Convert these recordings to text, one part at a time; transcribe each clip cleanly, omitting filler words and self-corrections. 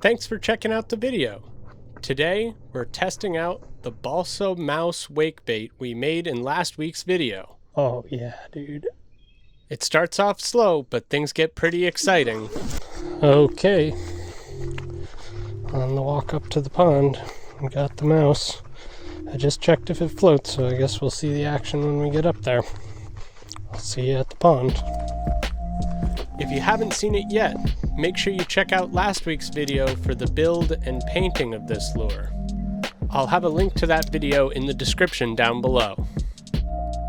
Thanks for checking out the video. Today, we're testing out the balsa mouse wake bait we made in last week's video. Oh yeah, dude. It starts off slow, but things get pretty exciting. Okay. On the walk up to the pond, we got the mouse. I just checked if it floats, so I guess we'll see the action when we get up there. I'll see you at the pond. If you haven't seen it yet, make sure you check out last week's video for the build and painting of this lure. I'll have a link to that video in the description down below.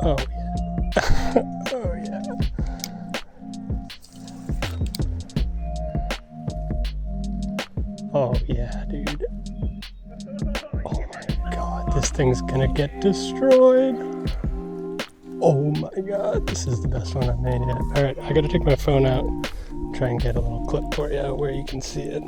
Oh yeah. Oh yeah. Oh yeah, dude. Oh my god, this thing's gonna get destroyed. Oh my god, this is the best one I've made yet. Alright, I gotta take my phone out, try and get a little clip for you where you can see it.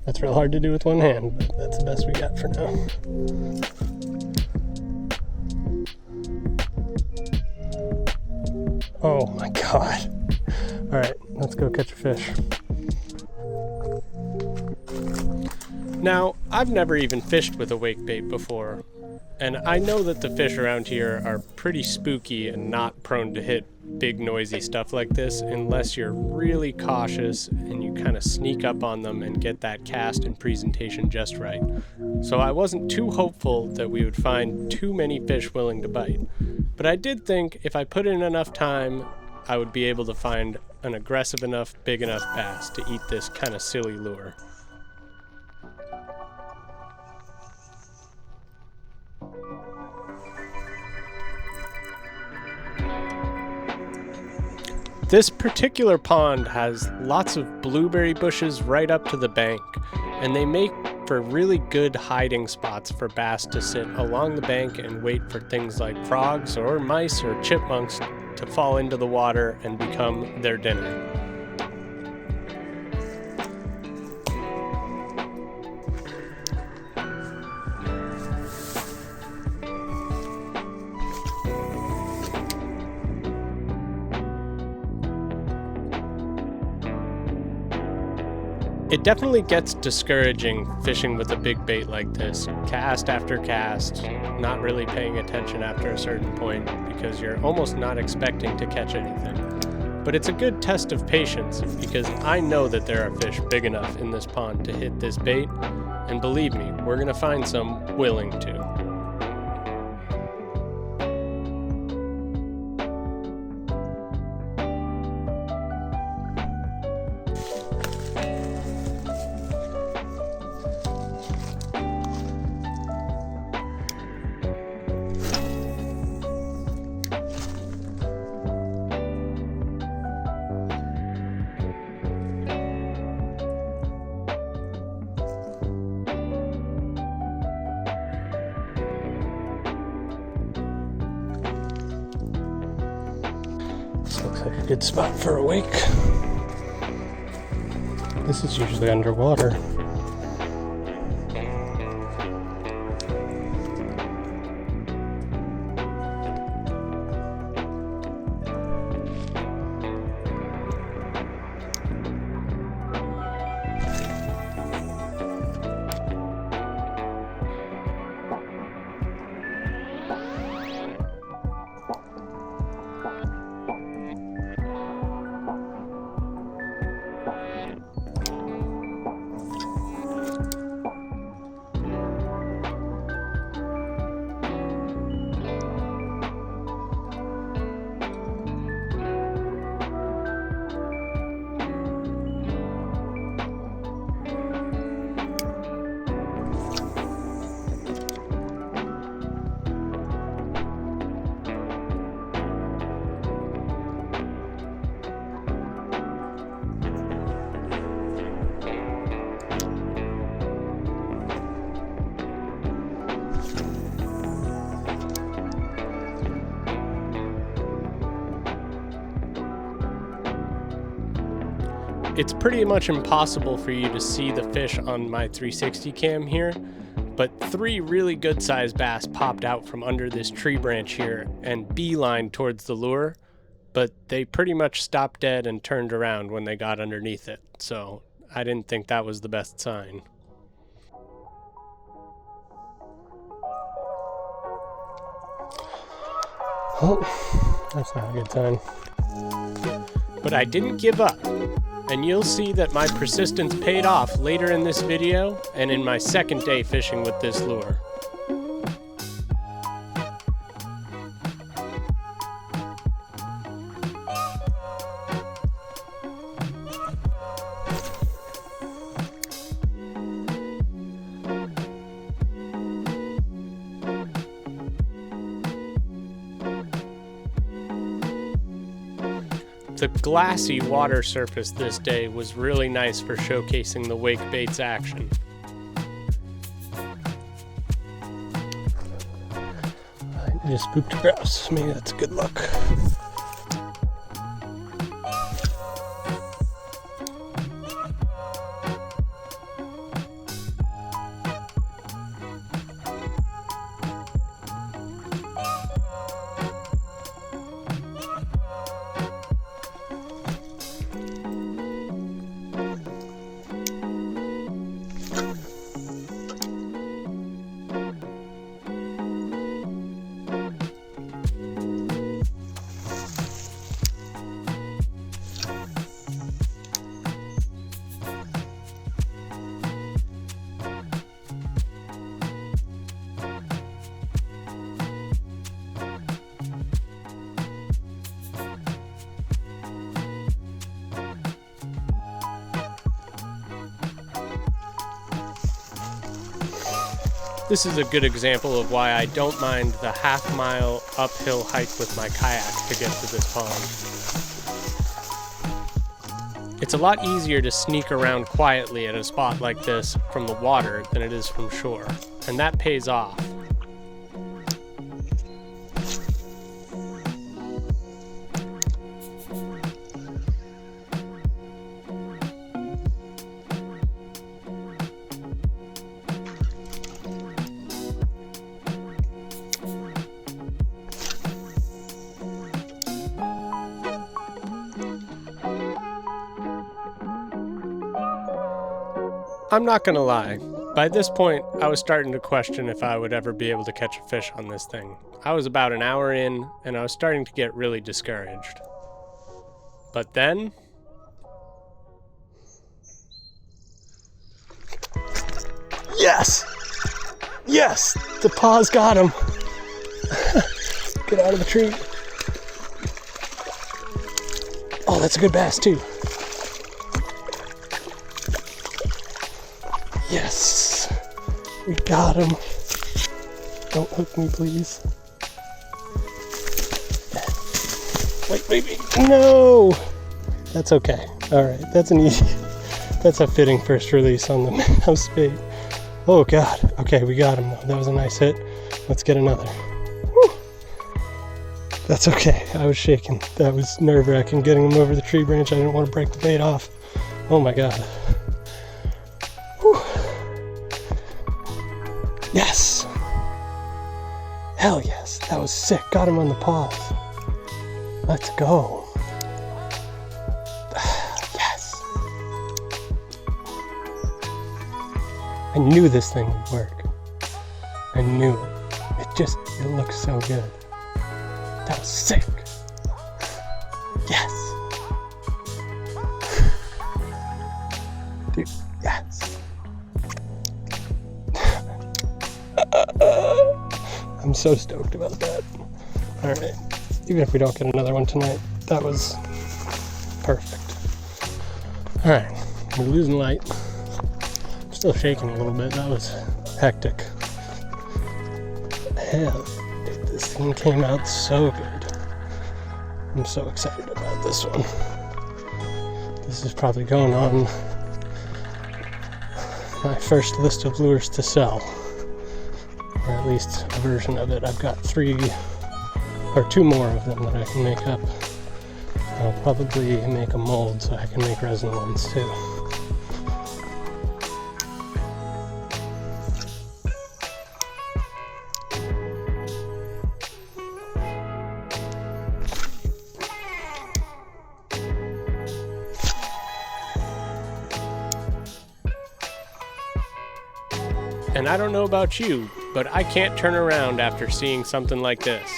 That's real hard to do with one hand, but that's the best we got for now. Oh my god. Alright, let's go catch a fish. Now, I've never even fished with a wake bait before, and I know that the fish around here are pretty spooky and not prone to hit big noisy stuff like this unless you're really cautious and you kind of sneak up on them and get that cast and presentation just right. So I wasn't too hopeful that we would find too many fish willing to bite, but I did think if I put in enough time, I would be able to find an aggressive enough, big enough bass to eat this kind of silly lure. This particular pond has lots of blueberry bushes right up to the bank, and they make for really good hiding spots for bass to sit along the bank and wait for things like frogs or mice or chipmunks to fall into the water and become their dinner. It definitely gets discouraging fishing with a big bait like this, cast after cast, not really paying attention after a certain point because you're almost not expecting to catch anything. But it's a good test of patience because I know that there are fish big enough in this pond to hit this bait, and believe me, we're going to find some willing to. This looks like a good spot for a wake. This is usually underwater. It's pretty much impossible for you to see the fish on my 360 cam here, but 3 really good sized bass popped out from under this tree branch here and beelined towards the lure, but they pretty much stopped dead and turned around when they got underneath it, so I didn't think that was the best sign. Oh, that's not a good sign. But I didn't give up, and you'll see that my persistence paid off later in this video and in my second day fishing with this lure. The glassy water surface this day was really nice for showcasing the Wakebait's action. I just spooked a grouse. Maybe that's good luck. This is a good example of why I don't mind the half-mile uphill hike with my kayak to get to this pond. It's a lot easier to sneak around quietly at a spot like this from the water than it is from shore, and that pays off. I'm not gonna lie, by this point I was starting to question if I would ever be able to catch a fish on this thing. I was about an hour in and I was starting to get really discouraged. But then... Yes! Yes! The paw's got him! Get out of the tree. Oh, that's a good bass too. Yes! We got him. Don't hook me, please. Wait. No! That's okay. Alright, that's an easy... That's a fitting first release on the mouse bait. Oh god. Okay, we got him though. That was a nice hit. Let's get another. Woo. That's okay. I was shaking. That was nerve-wracking getting him over the tree branch. I didn't want to break the bait off. Oh my god. Whew. Yes! Hell yes. That was sick. Got him on the paws. Let's go. Yes! I knew this thing would work. I knew it. It looked so good. That was sick. Yes! Dude, yes. I'm so stoked about that. Alright, even if we don't get another one tonight, that was perfect. Alright, we're losing light. I'm still shaking a little bit, that was hectic. Hell, dude, this thing came out so good. I'm so excited about this one. This is probably going on my first list of lures to sell. Or at least a version of it. I've got 2 more of them that I can make up. I'll probably make a mold so I can make resin ones too. And I don't know about you, but I can't turn around after seeing something like this.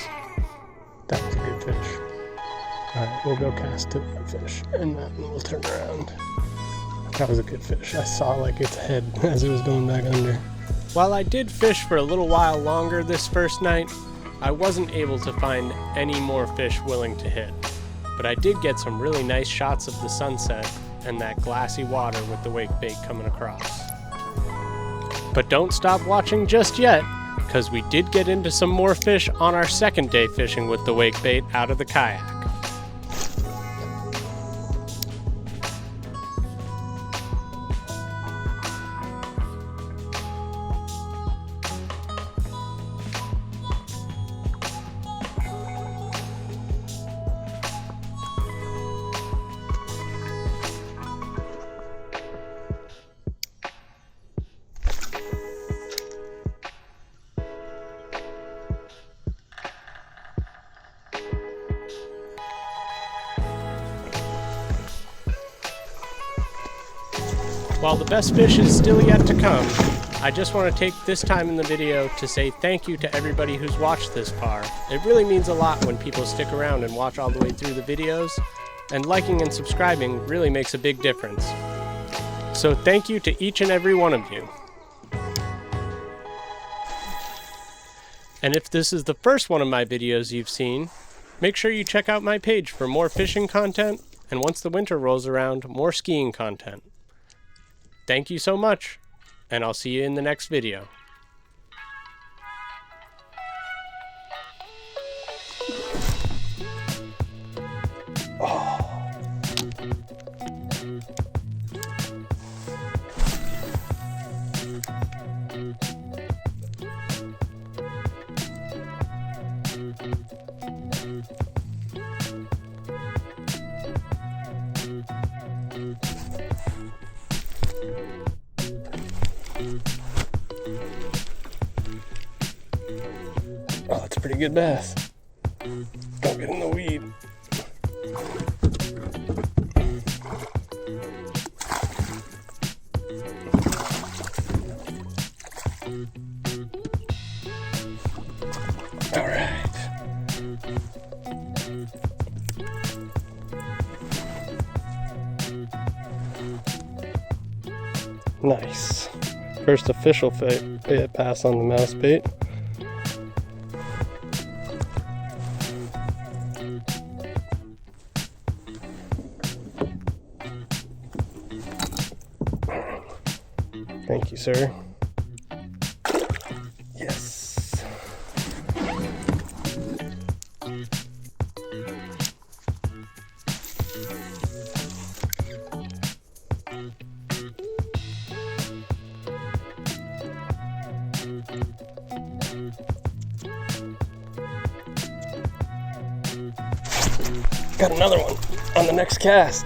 That was a good fish. Alright, we'll go cast to that fish, and then we'll turn around. That was a good fish. I saw like its head as it was going back under. While I did fish for a little while longer this first night, I wasn't able to find any more fish willing to hit. But I did get some really nice shots of the sunset and that glassy water with the wakebait coming across. But don't stop watching just yet, because we did get into some more fish on our second day fishing with the wakebait out of the kayak. While the best fish is still yet to come, I just want to take this time in the video to say thank you to everybody who's watched this far. It really means a lot when people stick around and watch all the way through the videos, and liking and subscribing really makes a big difference. So thank you to each and every one of you. And if this is the first one of my videos you've seen, make sure you check out my page for more fishing content, and once the winter rolls around, more skiing content. Thank you so much, and I'll see you in the next video. Oh, that's a pretty good bass. Don't get in the weed. All right. Nice. First official pass on the mouse bait. Thank you, sir. Yes. Got another one on the next cast.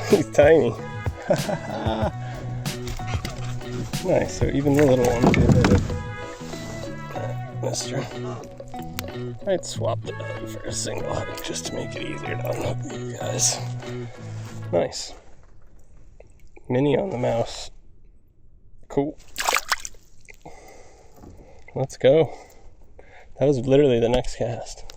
He's tiny. Nice, so even the little ones get rid of. Alright, mister. I'd swap the belly for a single hook just to make it easier to unhook these guys. Nice. Mini on the mouse. Cool. Let's go. That was literally the next cast.